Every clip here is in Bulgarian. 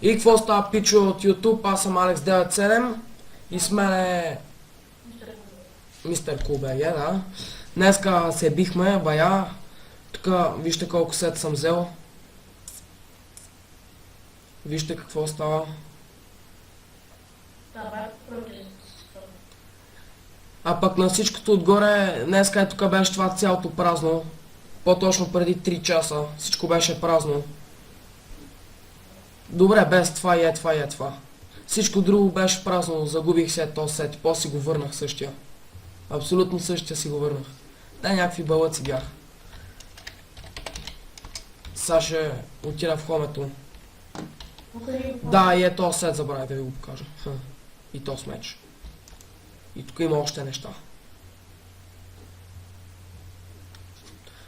И какво става, пичо, от YouTube? Аз съм Алекс97 и с мен е Мистер Кубе, да. Днеска се бихме, бая. Тук вижте колко сет съм взел. Вижте какво става. А пък на всичкото отгоре, днеска тук беше това цялото празно. По-точно преди 3 часа. Всичко беше празно. Добре, без това и е това. Всичко друго беше празно, загубих се този сет, после си го върнах същия. Абсолютно същия си го върнах. Да, някакви бълъци бях. Сега ще отида в хомето. Да, и е този сет, забравя да ви го покажа. И то с меч. И тук има още неща.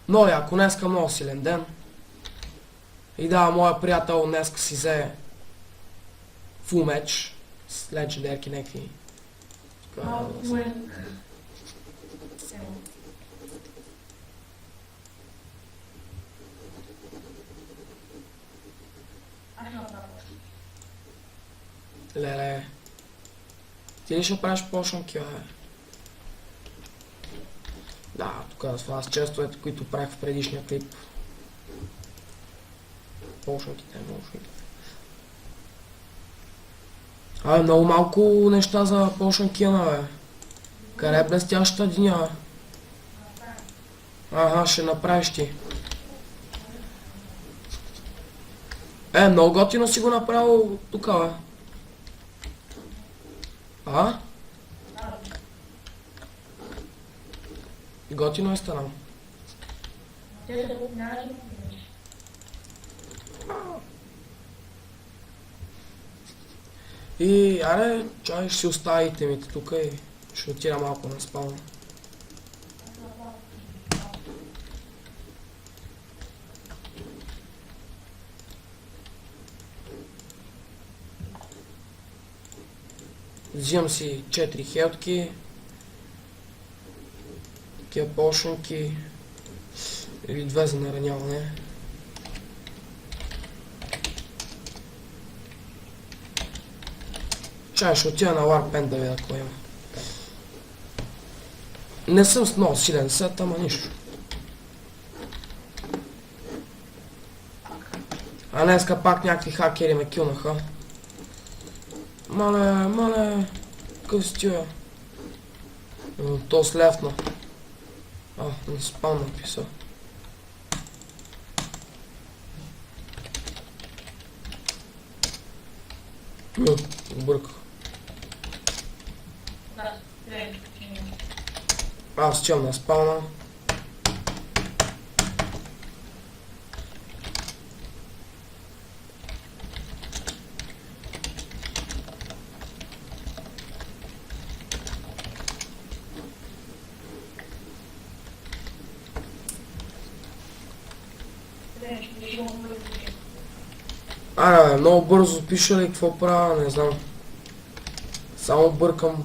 Но ако днеска много силен ден. И да, моя приятел днеска си взе фул меч с легендарки някакви. Леле. Ти ли ще правиш пошънки, бе? Да, тук това с честовете, които правих в предишния клип. Пошънките, мошънките. Абе, много малко неща за пошънки има, бе. Къде е блестящата диня, бе? Ага, ще направиш ти. Много готино си го направил тук, бе. А? Готино е станал. И, аре, чай, ще си оставите ми тук и ще отида малко на спална. Взимам си 4 хелтки. Такива пошънки. Или 2 за нараняване. Чай, ще отида на Warpen да видя какво има. Не съм с много силен сет, ама нищо. А днеска пак някакви хакери ме килнаха. Мале, какъв си тия? То слевна. Не спам написа. Обърках. Аз чел на спална. Аре, много бързо пиша ли какво правя, не знам. Само бъркам.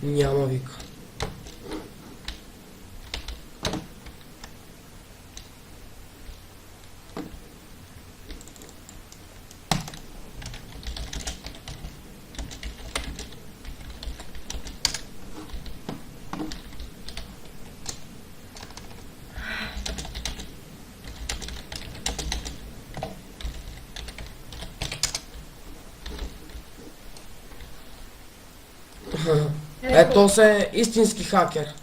Няма вика. Ето се истински хакер.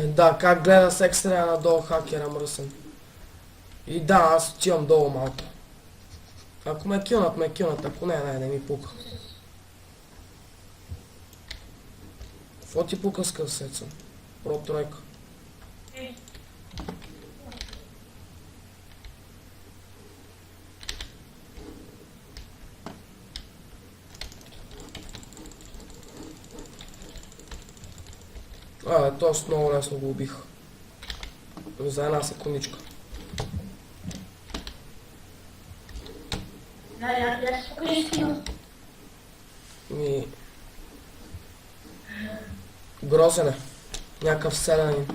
Да, как гледа с екстра надолу хакера мръсен. И да, аз отивам долу малко. Ако ме килнат, ако не ми пука. Какво ти пука с късеца? Про тройка. Абе, то много лесно го убих. За една секундичка. Да, я се покажи скина. Ми... Грозен е. Някакъв селянин.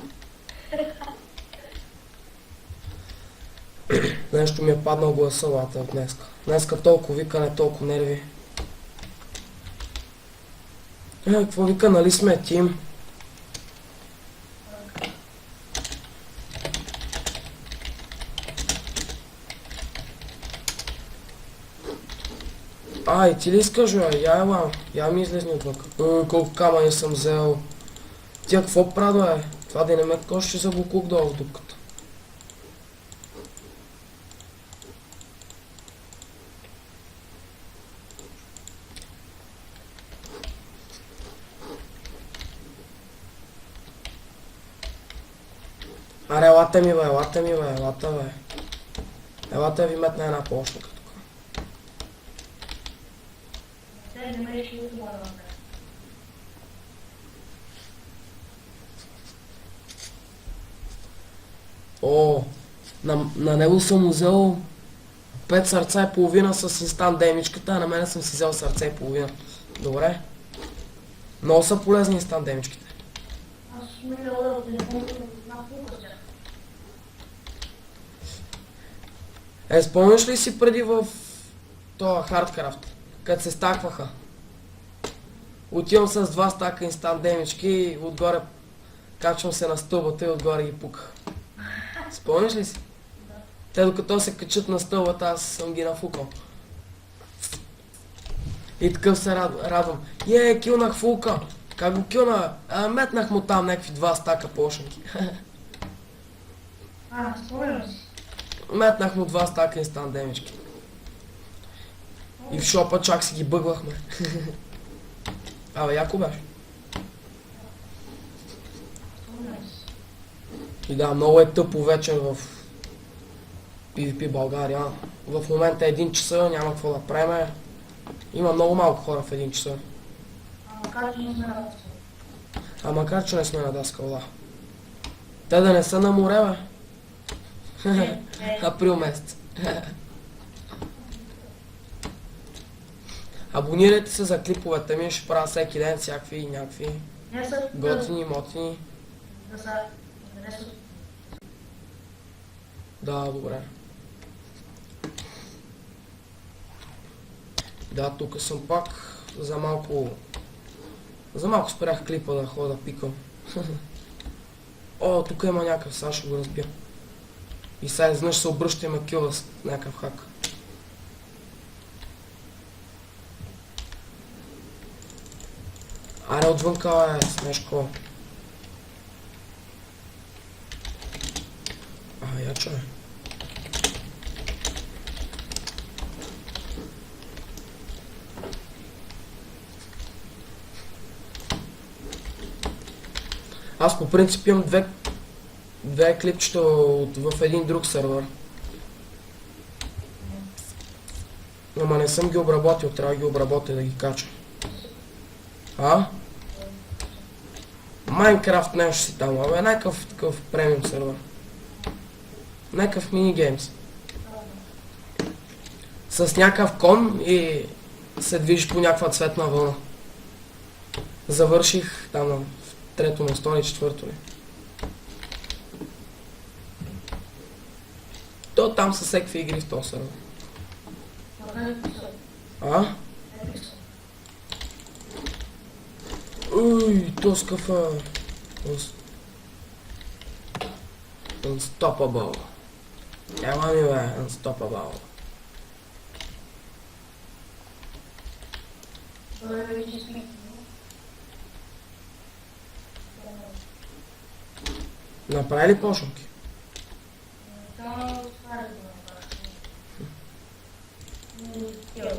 Нещо ми е паднал гласа лата днеска. Днеска толкова викане, толкова нерви. Какво вика, нали сме тим? И ти ли искаш, бе? Я ела, я ми излезни отвън. Колко камъни съм взел. Тя какво правда, бе? Това да не ме коши за буклук долу в дупката. Аре, елате ми, бе, елате ми, бе, елате, бе. Елате ви метна една площника тук. Те не ме реши да това да. О, на него съм взел 5 сърца и половина с инстант демичката, а на мене съм си взел сърце и половина. Добре. Много са полезни инстант демичките. Аз сме лева телефоната на фука с тях. Спомняш ли си преди в тоя хардкрафт, където се стакваха? Отивам с 2 стака инстант демички и отгоре качвам се на стълбата и отгоре ги пуках. Спомняш ли си? Да. Те докато се качат на стълбата, аз съм ги нафукал. И такъв се радвам. Килнах фулка! Как го килна? Метнах му там някакви 2 стака плошенки. Спомням си. Метнах му 2 стака инстант демички. И в шопа чак си ги бъгвахме. Абе, яко беше. Спомням си. И да, много е тъпо вечер в PvP България. В момента е 1 часа, няма какво да правим. Има много малко хора в 1 часа. Макар че не сме работили. Макар че не сме на Даскал, да. Те да не са на море, бе. Април месец. Абонирайте се за клиповете ми, ще правя всеки ден всякакви и някакви Не са... готини, мотини. Да са... Не са... Да, добре. Да, тук съм пак. За малко спрях клипа да ходя да пикам. О, тук има някакъв, сега ще го разбия. И сега изведнъж се обръща и ме кила с някакъв хак. Аре, отвънка е Снежко. Я чуй. Аз по принцип имам две клипчета в един друг сервер. Ама не съм ги обработил, трябва да ги обработя да ги кача. Майнкрафт нещо си там, абе някакъв такъв премиум сервер. Някакъв минигеймс. С някакъв кон и се движиш по някаква цветна вълна. Завърших там на 3-то место или 4-то ли. То там са всеки игри в този сервер. Уй, то скафа. Unstoppable. Ела ми, бе, Unstoppable. Направи ли пошълки? Да, това е да.